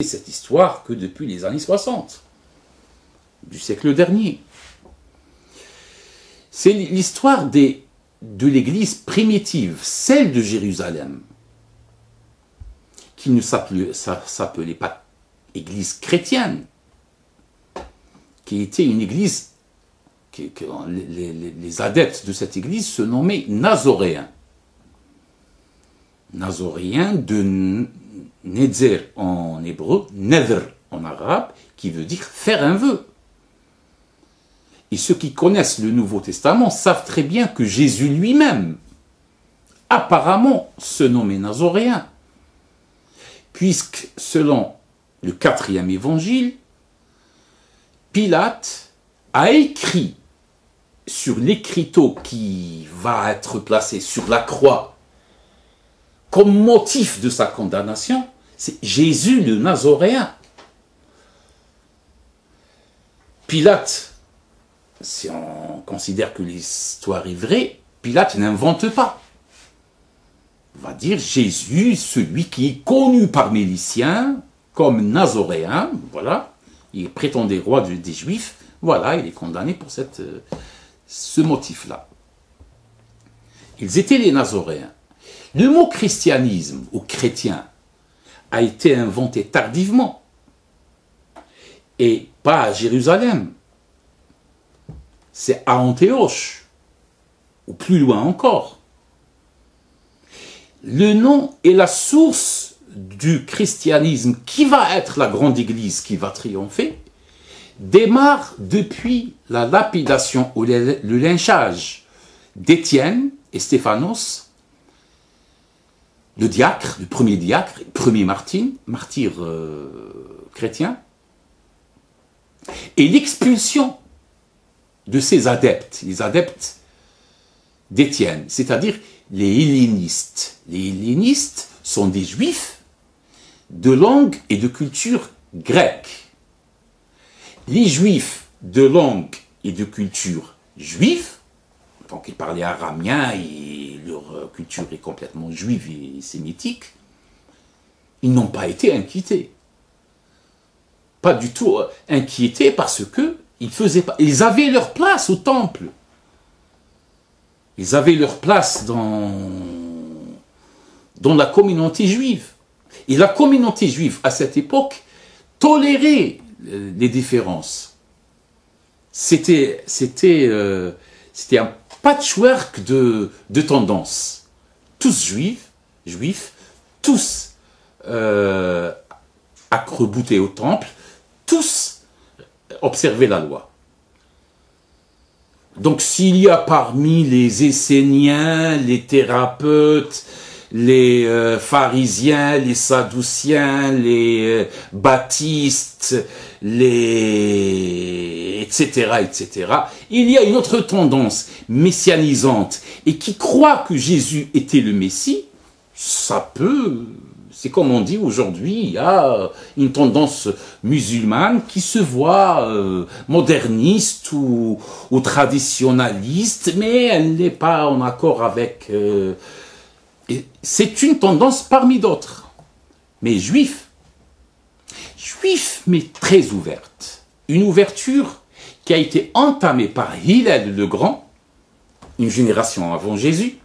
cette histoire que depuis les années 60, du siècle dernier. C'est l'histoire de l'église primitive, celle de Jérusalem, qui ne s'appelait pas église chrétienne, qui était une église, les adeptes de cette église se nommaient nazoréens. Nazoréens de Nedzer en hébreu, Nedr en arabe, qui veut dire faire un vœu. Et ceux qui connaissent le Nouveau Testament savent très bien que Jésus lui-même, apparemment, se nommait nazoréen, puisque selon le 4e évangile, Pilate a écrit sur l'écriteau qui va être placé sur la croix comme motif de sa condamnation, c'est Jésus le Nazoréen. Pilate, si on considère que l'histoire est vraie, Pilate n'invente pas. On va dire Jésus, celui qui est connu par les lycéens comme Nazoréen, voilà, il prétendait roi des Juifs, voilà, il est condamné pour ce motif-là. Ils étaient les Nazoréens. Le mot christianisme ou chrétien a été inventé tardivement et pas à Jérusalem. C'est à Antioche, ou plus loin encore. Le nom est la source du christianisme qui va être la grande église qui va triompher, démarre depuis la lapidation ou le lynchage d'Étienne et Stéphanos, le diacre, le premier martyr chrétien, et l'expulsion de ses adeptes, les adeptes d'Étienne, c'est-à-dire les hellénistes. Les hellénistes sont des juifs de langue et de culture grecque. Les juifs de langue et de culture juive, donc ils parlaient araméen et leur culture est complètement juive et sémitique, ils n'ont pas été inquiétés. Pas du tout inquiétés parce que ils avaient leur place au temple. Ils avaient leur place dans la communauté juive. Et la communauté juive, à cette époque, tolérait les différences. C'était un patchwork de tendances. Tous juifs, tous accreboutés au temple, tous observaient la loi. Donc s'il y a parmi les Esséniens, les thérapeutes, les pharisiens, les sadduciens, les baptistes, etc., il y a une autre tendance messianisante et qui croit que Jésus était le Messie, ça peut... C'est comme on dit aujourd'hui, il y a une tendance musulmane qui se voit moderniste ou traditionnaliste, mais elle n'est pas en accord avec... c'est une tendance parmi d'autres. Mais juif, mais très ouverte. Une ouverture qui a été entamée par Hillel le Grand, une génération avant Jésus.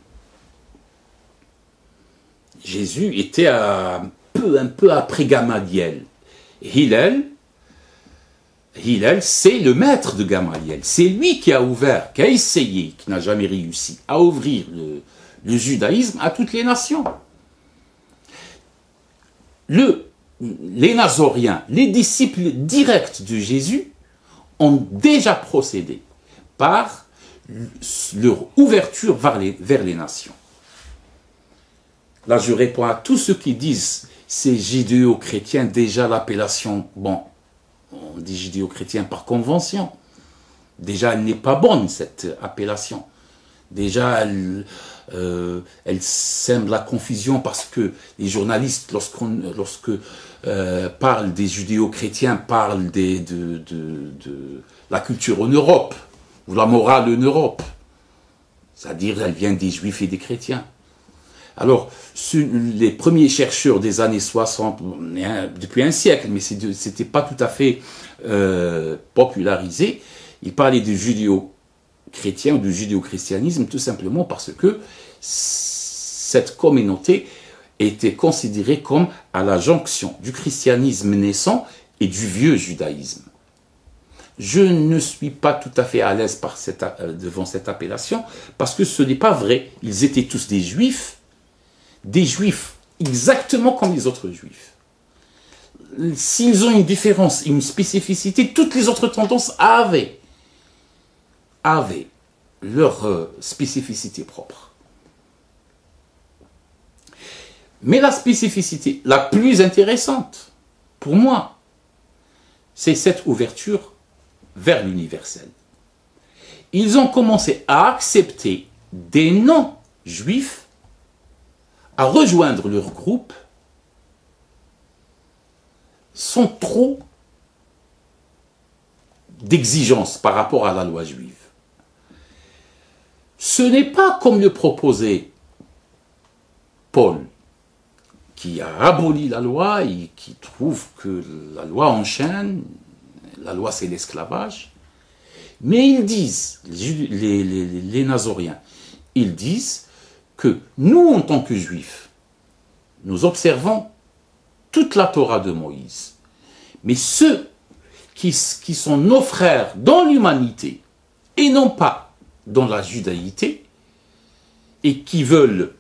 Jésus était un peu après Gamaliel. Hillel, c'est le maître de Gamaliel. C'est lui qui a ouvert, qui a essayé, qui n'a jamais réussi, à ouvrir le judaïsme à toutes les nations. Les Nazoréens, les disciples directs de Jésus, ont déjà procédé par leur ouverture vers les nations. Là, je réponds à tous ceux qui disent c'est judéo-chrétien, déjà l'appellation, bon, on dit judéo-chrétien par convention. Déjà, elle n'est pas bonne, cette appellation. Déjà, elle sème la confusion parce que les journalistes, lorsque parlent des judéo-chrétiens, parlent de la culture en Europe, ou la morale en Europe. C'est-à-dire, elle vient des juifs et des chrétiens. Alors, les premiers chercheurs des années 60, depuis un siècle, mais c'était pas tout à fait popularisé, ils parlaient du judéo-chrétien ou du judéo-christianisme tout simplement parce que cette communauté était considérée comme à la jonction du christianisme naissant et du vieux judaïsme. Je ne suis pas tout à fait à l'aise devant cette appellation, parce que ce n'est pas vrai. Ils étaient tous des juifs exactement comme les autres juifs. S'ils ont une différence, une spécificité, toutes les autres tendances avaient leur spécificité propre. Mais la spécificité la plus intéressante, pour moi, c'est cette ouverture vers l'universel. Ils ont commencé à accepter des non-juifs à rejoindre leur groupe sans trop d'exigences par rapport à la loi juive. Ce n'est pas comme le proposait Paul, qui a aboli la loi et qui trouve que la loi enchaîne, la loi c'est l'esclavage. Mais ils disent, les Nazoriens, ils disent que nous, en tant que juifs, nous observons toute la Torah de Moïse. Mais ceux qui sont nos frères dans l'humanité et non pas dans la judaïté et qui veulent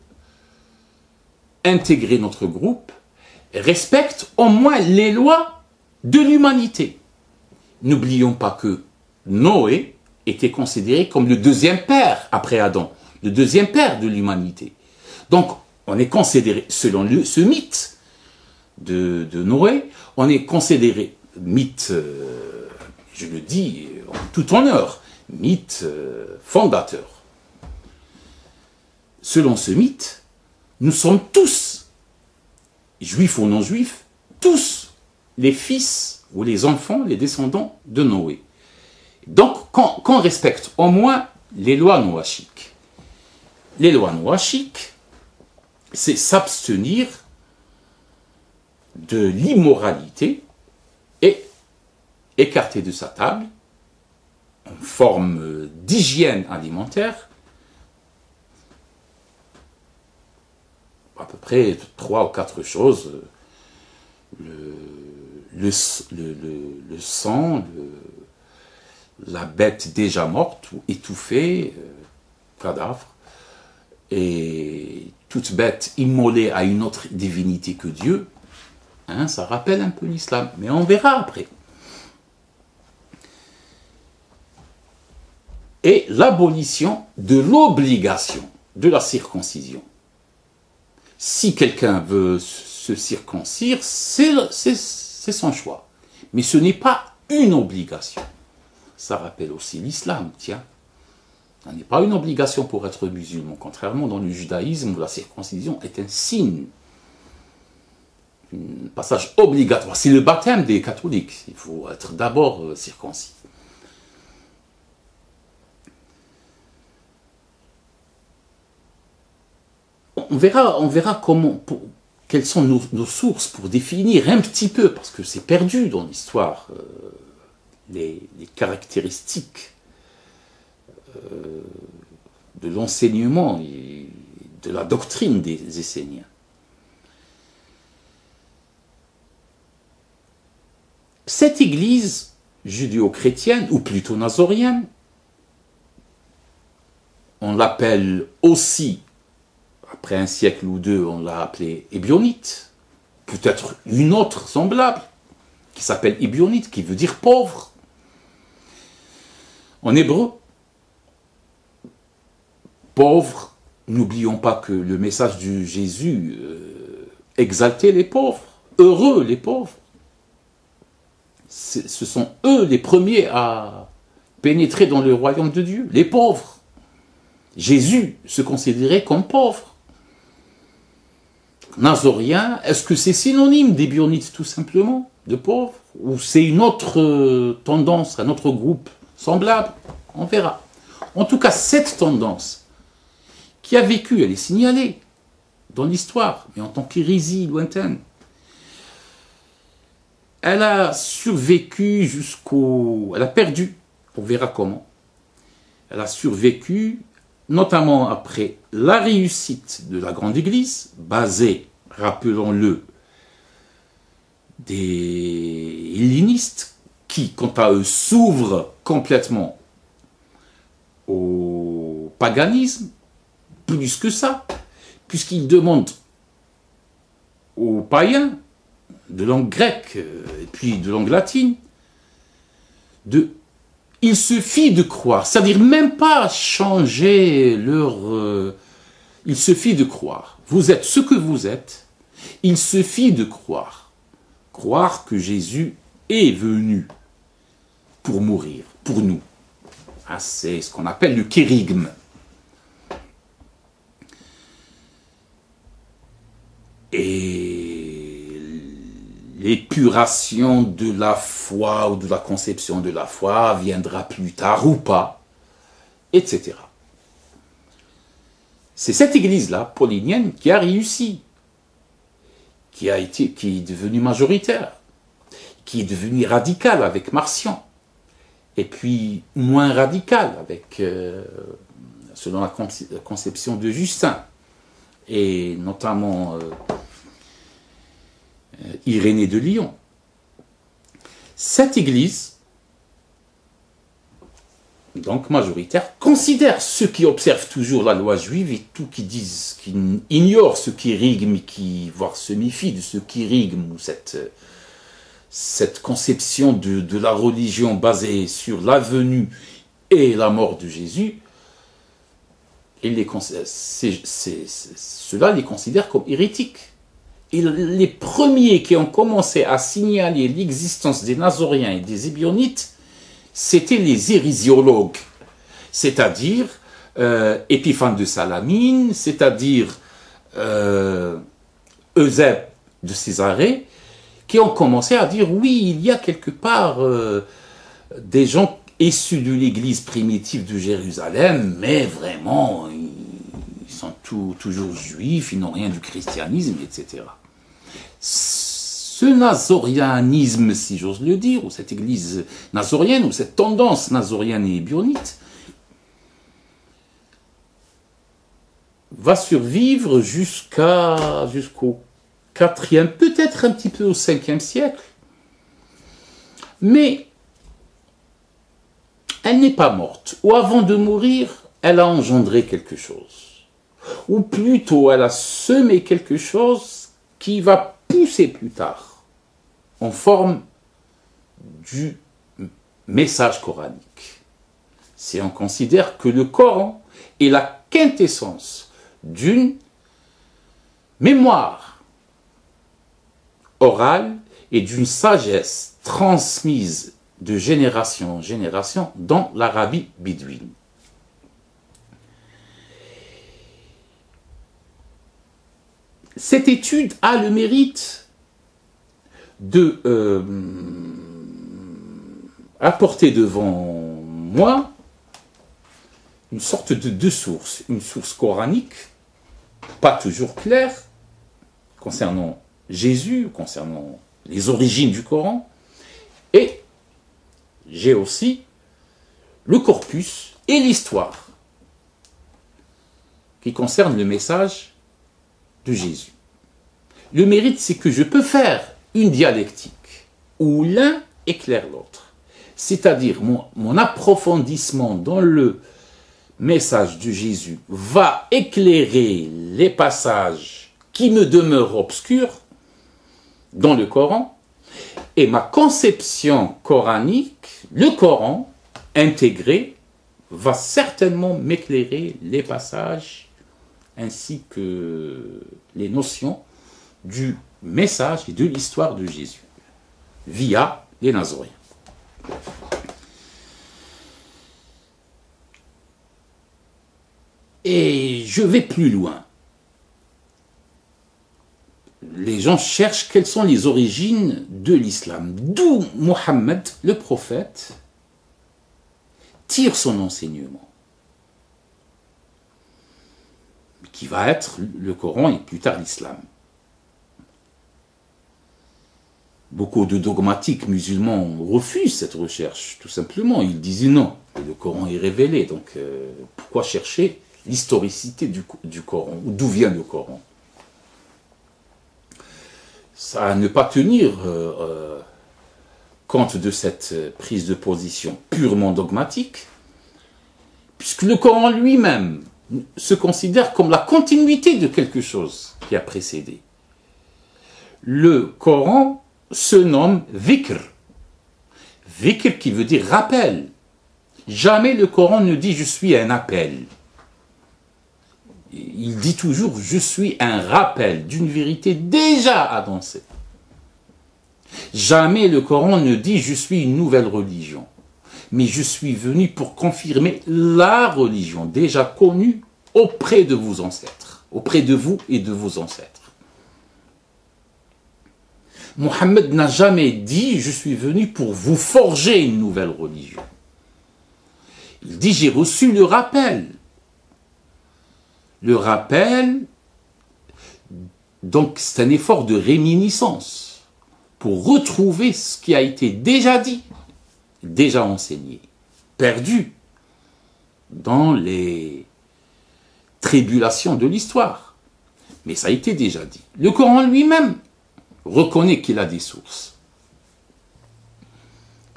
intégrer notre groupe, respectent au moins les lois de l'humanité. N'oublions pas que Noé était considéré comme le deuxième père après Adam, le deuxième père de l'humanité. Donc, on est considéré, selon ce mythe de Noé, on est considéré, mythe, je le dis en tout honneur, mythe fondateur. Selon ce mythe, nous sommes tous, juifs ou non juifs, tous les fils ou les enfants, les descendants de Noé. Donc, qu'on respecte au moins les lois noachiques. Les lois noachiques, c'est s'abstenir de l'immoralité et écarter de sa table, en forme d'hygiène alimentaire, à peu près 3 ou 4 choses, le sang, la bête déjà morte ou étouffée, cadavre, et toute bête immolée à une autre divinité que Dieu, hein, ça rappelle un peu l'islam, mais on verra après. Et l'abolition de l'obligation de la circoncision. Si quelqu'un veut se circoncire, c'est son choix. Mais ce n'est pas une obligation. Ça rappelle aussi l'islam, tiens. Ce n'est pas une obligation pour être musulman. Contrairement dans le judaïsme, où la circoncision est un signe. Un passage obligatoire. C'est le baptême des catholiques. Il faut être d'abord circoncis. On verra quelles sont nos sources pour définir un petit peu, parce que c'est perdu dans l'histoire, les caractéristiques de l'enseignement et de la doctrine des Esséniens. Cette église judéo-chrétienne, ou plutôt nazorienne, on l'appelle aussi, après un siècle ou deux, on l'a appelée Ébionite, peut-être une autre semblable, qui s'appelle Ébionite, qui veut dire pauvre. En hébreu, pauvre, n'oublions pas que le message de Jésus exaltait les pauvres, heureux les pauvres. Ce sont eux les premiers à pénétrer dans le royaume de Dieu, les pauvres. Jésus se considérait comme pauvre. Nazorien, est-ce que c'est synonyme d'Ébionite tout simplement, de pauvre, ou c'est une autre tendance, un autre groupe semblable? On verra. En tout cas, cette tendance qui a vécu, elle est signalée. dans l'histoire, mais en tant qu'hérésie lointaine. Elle a survécu jusqu'au... Elle a perdu, on verra comment. Elle a survécu, notamment après la réussite de la Grande Église, basée, rappelons-le, des hellénistes, qui, quant à eux, s'ouvrent complètement au paganisme, plus que ça, puisqu'ils demandent aux païens de langue grecque et puis de langue latine, il suffit de croire, c'est-à-dire même pas changer leur... il suffit de croire. Vous êtes ce que vous êtes, il suffit de croire. Croire que Jésus est venu pour mourir, pour nous. Ah, c'est ce qu'on appelle le kérygme. Et l'épuration de la foi ou de la conception de la foi viendra plus tard ou pas, etc. C'est cette église-là, paulinienne, qui a réussi, qui est devenue majoritaire, qui est devenue radicale avec Marcion, et puis moins radicale avec, selon la conception de Justin, et notamment Irénée de Lyon. Cette église, donc majoritaire, considère ceux qui observent toujours la loi juive et tout qui disent, qui ignorent ce kérygme, voire se méfient de ce kérygme, ou cette conception de la religion basée sur la venue et la mort de Jésus, et cela les considère comme hérétiques. Et les premiers qui ont commencé à signaler l'existence des Nazoréens et des Ébionites, c'était les hérésiologues, c'est-à-dire Épiphane de Salamine, c'est-à-dire Eusèbe de Césarée, qui ont commencé à dire oui, il y a quelque part des gens issus de l'église primitive de Jérusalem, mais vraiment, ils sont toujours juifs, ils n'ont rien du christianisme, etc. Ce nazorianisme, si j'ose le dire, ou cette église nazorienne, ou cette tendance nazorienne et ébionnite, va survivre jusqu'au 4e, peut-être un petit peu au 5e siècle, mais elle n'est pas morte, ou avant de mourir, elle a engendré quelque chose, ou plutôt elle a semé quelque chose qui va pousser plus tard en forme du message coranique. Si on considère que le Coran est la quintessence d'une mémoire orale et d'une sagesse transmise de génération en génération dans l'Arabie bédouine. Cette étude a le mérite de apporter devant moi une sorte de deux sources. Une source coranique, pas toujours claire, concernant Jésus, concernant les origines du Coran, et j'ai aussi le corpus et l'histoire qui concerne le message de Jésus. Le mérite, c'est que je peux faire une dialectique où l'un éclaire l'autre. C'est-à-dire mon approfondissement dans le message de Jésus va éclairer les passages qui me demeurent obscurs dans le Coran, et ma conception coranique, le Coran intégré, va certainement m'éclairer les passages ainsi que les notions du message et de l'histoire de Jésus, via les Nazoréens. Et je vais plus loin. Les gens cherchent quelles sont les origines de l'islam. D'où Mohammed, le prophète, tire son enseignement. qui va être le Coran et plus tard l'islam. Beaucoup de dogmatiques musulmans refusent cette recherche, tout simplement. Ils disent non, le Coran est révélé, donc pourquoi chercher l'historicité du Coran, ou d'où vient le Coran? Ça à ne pas tenir compte de cette prise de position purement dogmatique, puisque le Coran lui-même se considère comme la continuité de quelque chose qui a précédé. Le Coran se nomme Dhikr. Dhikr qui veut dire rappel. Jamais le Coran ne dit je suis un appel. Il dit toujours je suis un rappel d'une vérité déjà annoncée. Jamais le Coran ne dit je suis une nouvelle religion. Mais je suis venu pour confirmer la religion déjà connue auprès de vos ancêtres, auprès de vous et de vos ancêtres. Mohammed n'a jamais dit « Je suis venu pour vous forger une nouvelle religion ». Il dit « J'ai reçu le rappel ». Le rappel, donc c'est un effort de réminiscence pour retrouver ce qui a été déjà dit, déjà enseigné, perdu dans les tribulations de l'histoire. Mais ça a été déjà dit. Le Coran lui-même reconnaît qu'il a des sources.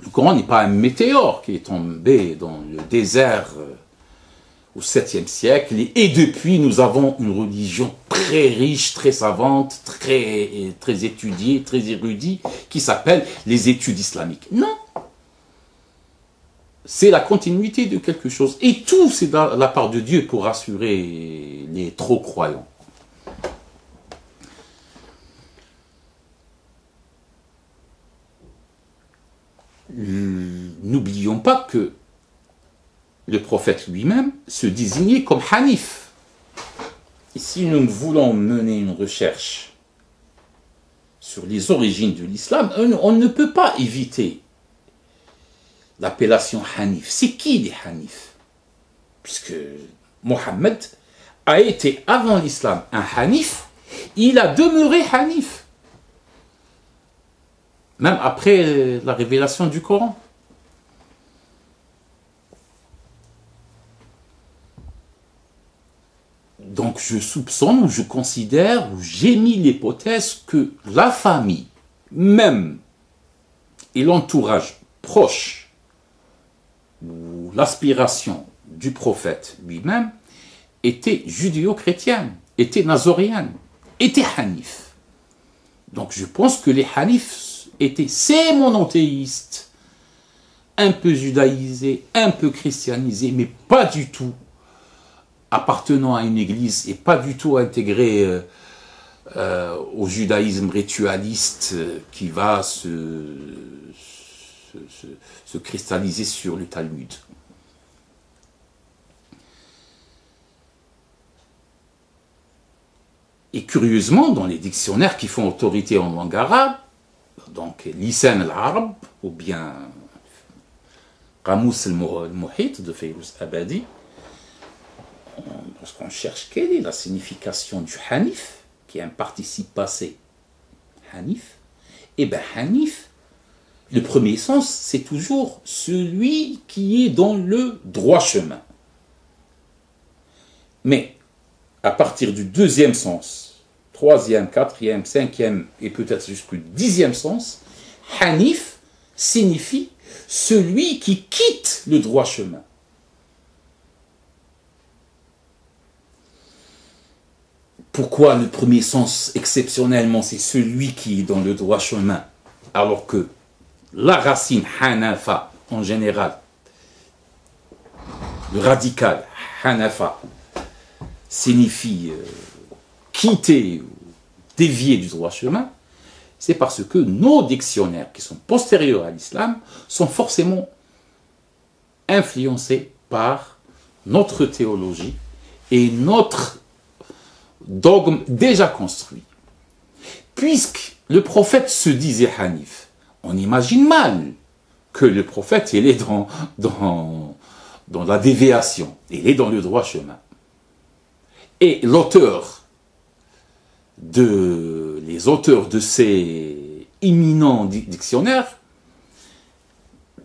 Le Coran n'est pas un météore qui est tombé dans le désert au 7e siècle, et depuis nous avons une religion très riche, très savante, très étudiée, très érudite, qui s'appelle les études islamiques. Non. C'est la continuité de quelque chose. Et tout, c'est de la part de Dieu pour rassurer les trop croyants. N'oublions pas que le prophète lui-même se désignait comme Hanif. Et si nous voulons mener une recherche sur les origines de l'islam, on ne peut pas éviter l'appellation Hanif. C'est qui les Hanifs? Puisque Mohammed a été avant l'islam un Hanif, il a demeuré Hanif. Même après la révélation du Coran. Donc je soupçonne, ou je considère, ou j'ai mis l'hypothèse que la famille, même, et l'entourage proche, ou l'aspiration du prophète lui-même, était judéo-chrétienne, était nazorienne, était hanif. Donc je pense que les hanifs étaient ces monothéistes, un peu judaïsés, un peu christianisés, mais pas du tout appartenant à une église et pas du tout intégrés au judaïsme ritualiste qui va se cristalliser sur le Talmud. Et curieusement, dans les dictionnaires qui font autorité en langue arabe, donc Lisan al-Arab, ou bien Qamus al-Muhit de Fayrouz Abadi, lorsqu'on cherche quelle est la signification du Hanif, qui est un participe passé, Hanif, et bien Hanif, le premier sens, c'est toujours celui qui est dans le droit chemin. Mais, à partir du deuxième sens, troisième, quatrième, cinquième, et peut-être jusqu'au 10e sens, Hanif signifie celui qui quitte le droit chemin. Pourquoi le premier sens, exceptionnellement, c'est celui qui est dans le droit chemin, alors que la racine Hanafa, en général, le radical Hanafa, signifie quitter ou dévier du droit chemin, c'est parce que nos dictionnaires, qui sont postérieurs à l'islam, sont forcément influencés par notre théologie et notre dogme déjà construit. Puisque le prophète se disait Hanif, on imagine mal que le prophète il est dans la déviation, il est dans le droit chemin. Et les auteurs de ces imminents dictionnaires,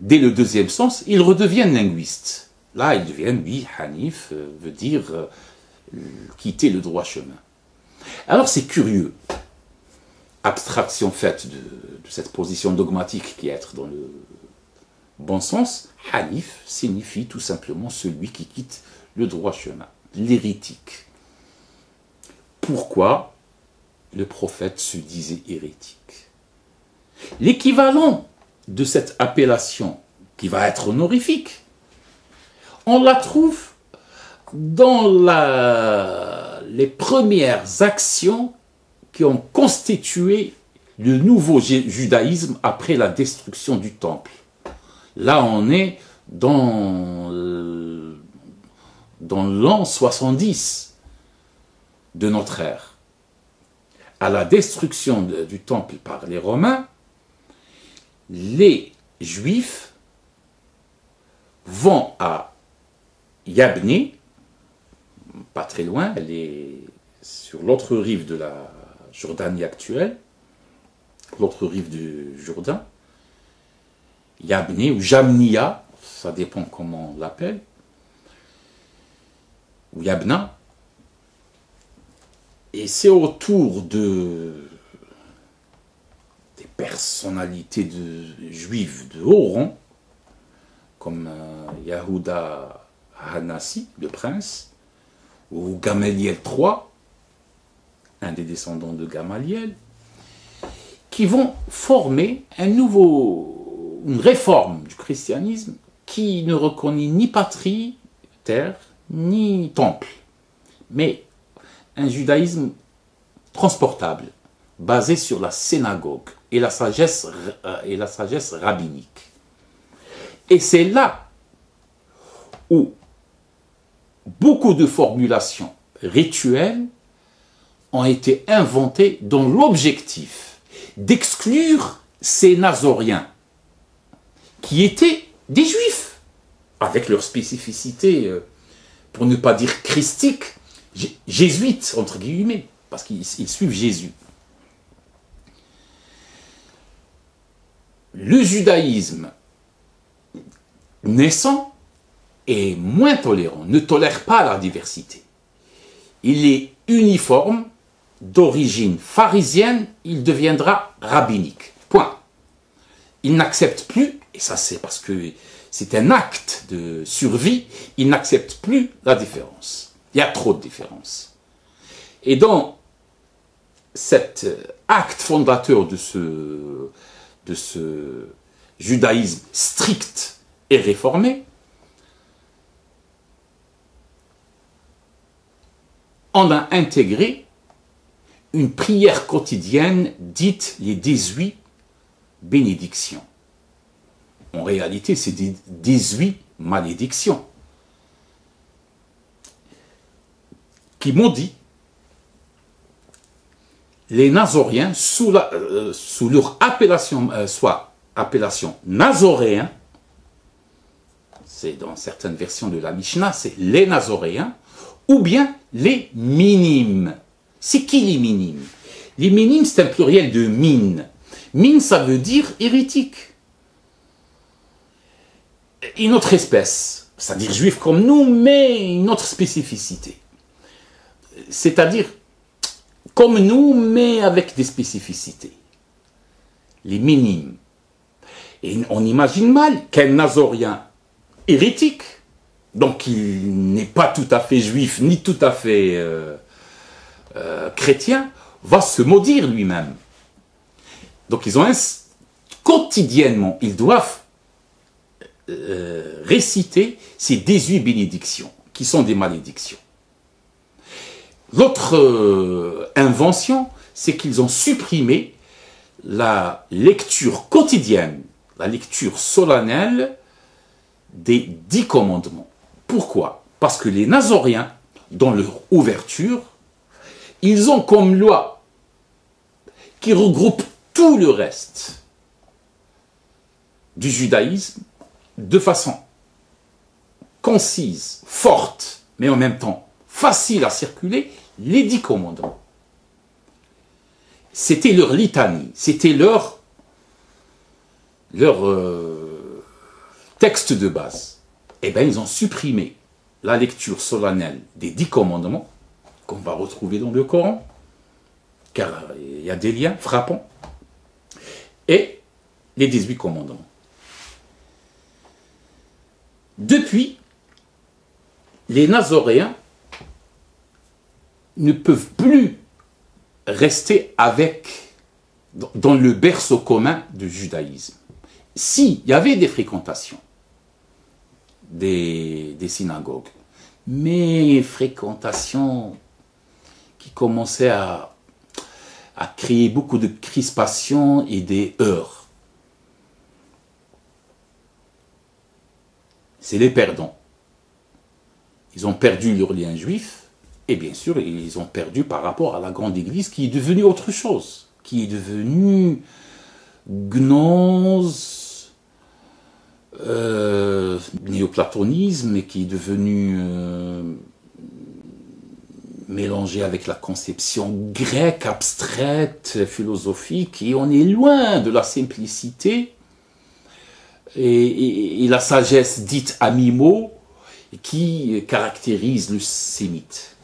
dès le deuxième sens, ils redeviennent linguistes. Là, ils deviennent, oui, Hanif veut dire quitter le droit chemin. Alors c'est curieux, abstraction faite de cette position dogmatique qui est être dans le bon sens, Hanif signifie tout simplement celui qui quitte le droit chemin, l'hérétique. Pourquoi le prophète se disait hérétique? L'équivalent de cette appellation, qui va être honorifique, on la trouve dans les premières actions qui ont constitué le nouveau judaïsme après la destruction du temple. Là, on est dans l'an 70 de notre ère. À la destruction du temple par les Romains, les Juifs vont à Yabné, pas très loin, elle est sur l'autre rive de la Jordanie actuelle, l'autre rive du Jourdain, Yabné ou Jamnia, ça dépend comment on l'appelle, ou Yabna, et c'est autour des personnalités juives de haut rang, comme Yehuda Hanassi, le prince, ou Gamaliel III, un des descendants de Gamaliel, qui vont former une réforme du christianisme qui ne reconnaît ni patrie, terre, ni temple, mais un judaïsme transportable, basé sur la synagogue et la sagesse rabbinique. Et c'est là où beaucoup de formulations rituelles ont été inventées dans l'objectif d'exclure ces Nazoriens qui étaient des Juifs, avec leur spécificité, pour ne pas dire christique, jésuite, entre guillemets, parce qu'ils suivent Jésus. Le judaïsme naissant est moins tolérant, ne tolère pas la diversité. Il est uniforme, d'origine pharisienne, il deviendra rabbinique. Point. Il n'accepte plus, et ça c'est parce que c'est un acte de survie, il n'accepte plus la différence. Il y a trop de différences. Et dans cet acte fondateur de ce judaïsme strict et réformé, on a intégré une prière quotidienne dite les 18 bénédictions. En réalité, c'est des 18 malédictions qui maudit les Nazoriens sous leur appellation, soit appellation nazoréen, c'est dans certaines versions de la Mishnah, c'est les Nazoréens, ou bien les minimes. C'est qui les minimes? Les minimes, c'est un pluriel de mine. Mine, ça veut dire hérétique. Une autre espèce, c'est-à-dire juif comme nous, mais une autre spécificité. C'est-à-dire comme nous, mais avec des spécificités. Les minimes. Et on imagine mal qu'un Nazorien hérétique, donc il n'est pas tout à fait juif, ni tout à fait chrétien, va se maudire lui-même. Donc ils ont quotidiennement, ils doivent réciter ces 18 bénédictions, qui sont des malédictions. L'autre invention, c'est qu'ils ont supprimé la lecture quotidienne, la lecture solennelle des 10 commandements. Pourquoi? Parce que les Nazoriens, dans leur ouverture, ils ont comme loi qui regroupe tout le reste du judaïsme de façon concise, forte, mais en même temps facile à circuler, les 10 commandements. C'était leur litanie, c'était leur texte de base. Eh bien, ils ont supprimé la lecture solennelle des 10 commandements, qu'on va retrouver dans le Coran, car il y a des liens frappants, et les 18 commandements. Depuis, les Nazoréens ne peuvent plus rester dans le berceau commun du judaïsme. S'il y avait des fréquentations des synagogues, mais fréquentations qui commençaient à créer beaucoup de crispations et des heurts. C'est les perdants. Ils ont perdu leur lien juif, et bien sûr, ils ont perdu par rapport à la grande église qui est devenue autre chose, qui est devenue gnose, néoplatonisme, et qui est devenue mélangée avec la conception grecque, abstraite, philosophique, et on est loin de la simplicité et la sagesse dite à mi-mot qui caractérise le sémite.